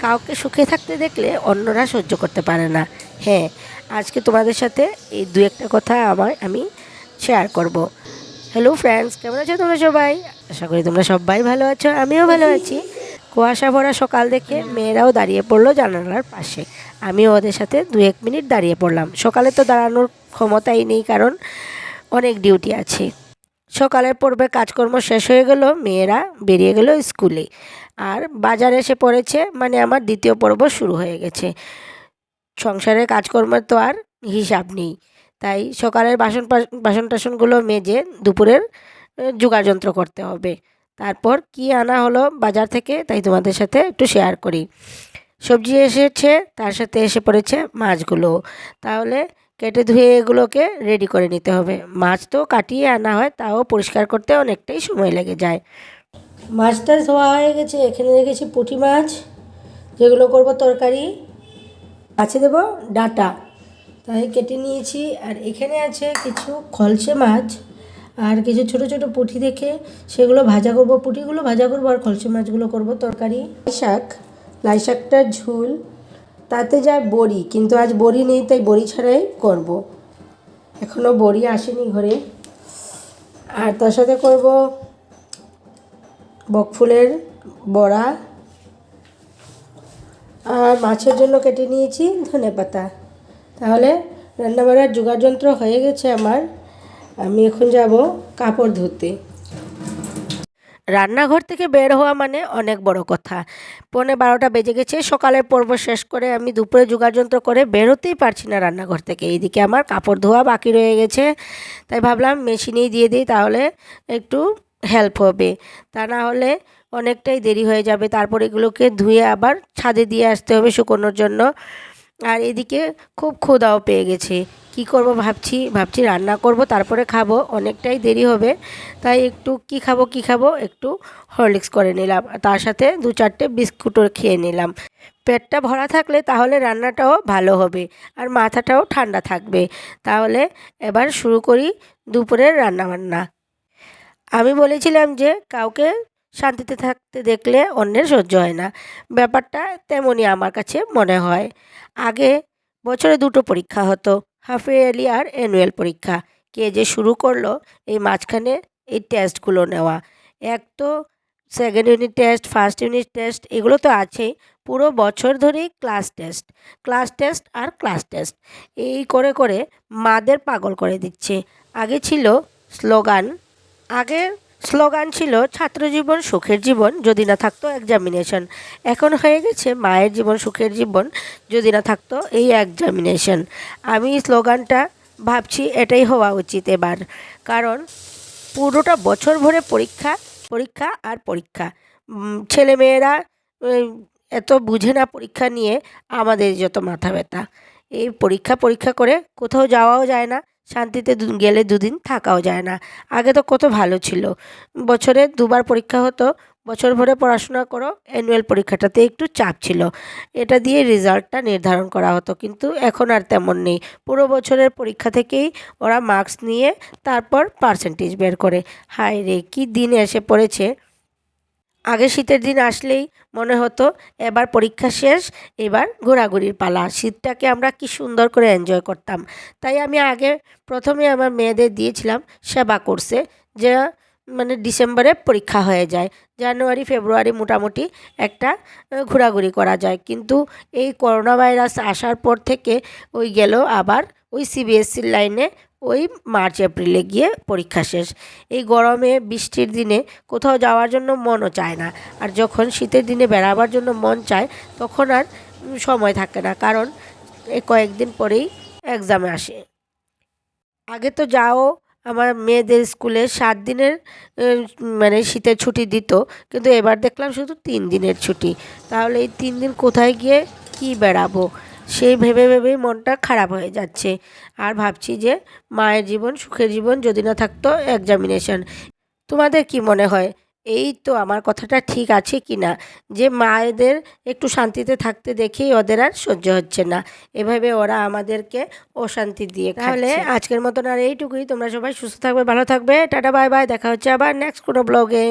কাউকে সুখে থাকতে দেখলে অন্যরা সহ্য করতে পারে না। হ্যাঁ, আজকে তোমাদের সাথে এই দু একটা কথা আমি শেয়ার করব। হ্যালো ফ্রেন্ডস, কেমন আছো তোমরা সবাই? আশা করি তোমরা সবাই ভালো আছো, আমিও ভালো আছি। কুয়াশা ভরা সকাল দেখে মেয়েরাও দাঁড়িয়ে পড়লো জানালার পাশে। আমিও ওদের সাথে 2-1 মিনিট দাঁড়িয়ে পড়লাম। সকালে তো দাঁড়ানোর ক্ষমতাই নেই, কারণ অনেক ডিউটি আছে। সকালের পর্বে কাজকর্ম শেষ হয়ে গেল, মেয়েরা বেরিয়ে গেল স্কুলে। আর বাজার এসে পড়েছে, মানে আমার দ্বিতীয় পর্ব শুরু হয়ে গেছে। সংসারের কাজকর্মের তো আর হিসাব নেই। তাই সকালের বাসন টাসনগুলো মেজে দুপুরের যোগাযন্ত্র করতে হবে। তারপর কি আনা হলো বাজার থেকে, তাই তোমাদের সাথে একটু শেয়ার করি। সবজি এসেছে, তার সাথে এসে পড়েছে মাছগুলো। তাহলে কেটে ধুয়ে এগুলোকে রেডি করে নিতে হবে। মাছ তো কাটিয়ে আনা হয়, তাও পরিষ্কার করতে অনেকটাই সময় লেগে যায়। মাছটা ধোয়া হয়ে গেছে, এখানে রেখেছি পুঁটি মাছ, যেগুলো করব তরকারি। আছে দেবো ডাঁটা, তাই কেটে নিয়েছি। আর এখানে আছে কিছু খলসে মাছ আর কিছু ছোট ছোট পুঁটি দেখে সেগুলো ভাজা করব। পুঁটিগুলো ভাজা করব আর খলসে মাছগুলো করব তরকারি। লাই শাকটার ঝোল, তাতে যায় বড়ি, কিন্তু আজ বড়ি নেই, তাই বড়ি ছাড়াই করব। এখনও বড়ি আসেনি ঘরে। আর তার সাথে করব বকফুলের বড়া। আর মাছের জন্য কেটে নিয়েছি ধনেপাতা। তাহলে রান্নাবাড়ার যোগাযন্ত্র হয়ে গেছে আমার। আমি এখন যাব কাপড় ধুতে। রান্নাঘর থেকে বের হওয়া মানে অনেক বড় কথা। 11:30 বেজে গেছে। সকালের পর্ব শেষ করে আমি দুপুরে যোগাযন্ত্র করে বেরোতেই পারছি না রান্নাঘর থেকে। এইদিকে আমার কাপড় ধোয়া বাকি রয়ে গেছে, তাই ভাবলাম মেশিনেই দিয়ে দিই, তাহলে একটু হেল্প হবে। তা না হলে অনেকটাই দেরি হয়ে যাবে। তারপর এগুলোকে ধুয়ে আবার ছাদে দিয়ে আসতে হবে শুকোনোর জন্য। আর এদিকে খুব ক্ষুধাও পেয়ে গেছে। কি করব ভাবছি রান্না করব, তারপরে খাবো, অনেকটাই দেরি হবে। তাই একটু কি খাবো একটু হরলিক্স করে নিলাম, তার সাথে 2-4টে বিস্কুটও খেয়ে নিলাম। পেটটা ভরা থাকলে তাহলে রান্নাটাও ভালো হবে আর মাথাটাও ঠান্ডা থাকবে। তাহলে এবার শুরু করি দুপুরের রান্নাবান্না। আমি বলেছিলাম যে কাউকে শান্তিতে থাকতে দেখলে অন্যের সহ্য হয় না। ব্যাপারটা তেমনই আমার কাছে মনে হয়। আগে বছরে 2টো পরীক্ষা হতো, হাফ ইয়ারলি আর অ্যানুয়াল পরীক্ষা। কে যে শুরু করলো এই মাঝখানে এই টেস্টগুলো নেওয়া। এক তো second unit test, first unit test, এগুলো তো আছেই। পুরো বছর ধরেই ক্লাস টেস্ট আর ক্লাস টেস্ট, এই করে করে মাদের পাগল করে দিচ্ছে। আগে ছিল স্লোগান আগের স্লোগান ছিল ছাত্রজীবন সুখের জীবন, যদি না থাকতো এক্সামিনেশন। এখন হয়ে গেছে মায়ের জীবন সুখের জীবন, যদি না থাকতো এই এক্সামিনেশন। আমি স্লোগানটা ভাবছি এটাই হওয়া উচিত এবার, কারণ পুরোটা বছর ভরে পরীক্ষা পরীক্ষা আর পরীক্ষা। ছেলেমেয়েরা এত বুঝে না পরীক্ষা নিয়ে, আমাদের যত মাথা ব্যথা। এই পরীক্ষা করে কোথাও যাওয়াও যায় না, শান্তিতে গেলে 2 দিন থাকাও যায় না। আগে তো কত ভালো ছিল, বছরে 2বার পরীক্ষা হতো, বছর ভরে পড়াশোনা করো, অ্যানুয়াল পরীক্ষাটাতে একটু চাপ ছিল, এটা দিয়ে রেজাল্টটা নির্ধারণ করা হতো। কিন্তু এখন আর তেমন নেই। পুরো বছরের পরীক্ষা থেকেই ওরা মার্কস নিয়ে তারপর পার্সেন্টেজ বের করে। হায় রে, কী দিন এসে পড়েছে! আগে শীতের দিন আসলেই মনে হতো এবার পরীক্ষা শেষ, এবার ঘোরাঘুরির পালা। শীতটাকে আমরা কি সুন্দর করে এনজয় করতাম। তাই আমি আগে প্রথমে আমার মেয়েদের দিয়েছিলাম সেবা কোর্সে, যে মানে ডিসেম্বরে পরীক্ষা হয়ে যায়, জানুয়ারি ফেব্রুয়ারি মোটামুটি একটা ঘোরাঘুরি করা যায়। কিন্তু এই করোনা ভাইরাস আসার পর থেকে ওই গেল আবার ওই সিবিএসসির লাইনে, ওই মার্চ এপ্রিলে গিয়ে পরীক্ষা শেষ। এই গরমে বৃষ্টির দিনে কোথাও যাওয়ার জন্য মনও চায় না। আর যখন শীতের দিনে বেড়াবার জন্য মন চায়, তখন আর সময় থাকে না, কারণ এই কয়েকদিন পরেই এক্সামে আসে। আগে তো যাও আমার মেয়েদের স্কুলে 7 দিনের মানে শীতের ছুটি দিত, কিন্তু এবার দেখলাম শুধু 3 দিনের ছুটি। তাহলে এই 3 দিন কোথায় গিয়ে কি বেড়াবো, সেই ভেবে ভেবেই মনটা খারাপ হয়ে যাচ্ছে। আর ভাবছি যে মায়ের জীবন সুখের জীবন, যদি না থাকতো এক্সামিনেশন। তোমাদের কি মনে হয় এই তো আমার কথাটা ঠিক আছে কি না, যে মায়েদের একটু শান্তিতে থাকতে দেখেই ওদের আর সহ্য হচ্ছে না, এভাবে ওরা আমাদেরকে অশান্তি দিয়ে খাচ্ছে। তাহলে আজকের মতন আর এইটুকুই। তোমরা সবাই সুস্থ থাকবে, ভালো থাকবে, টাটা বাই বাই, দেখা হচ্ছে আবার নেক্সট কোনো ব্লগে।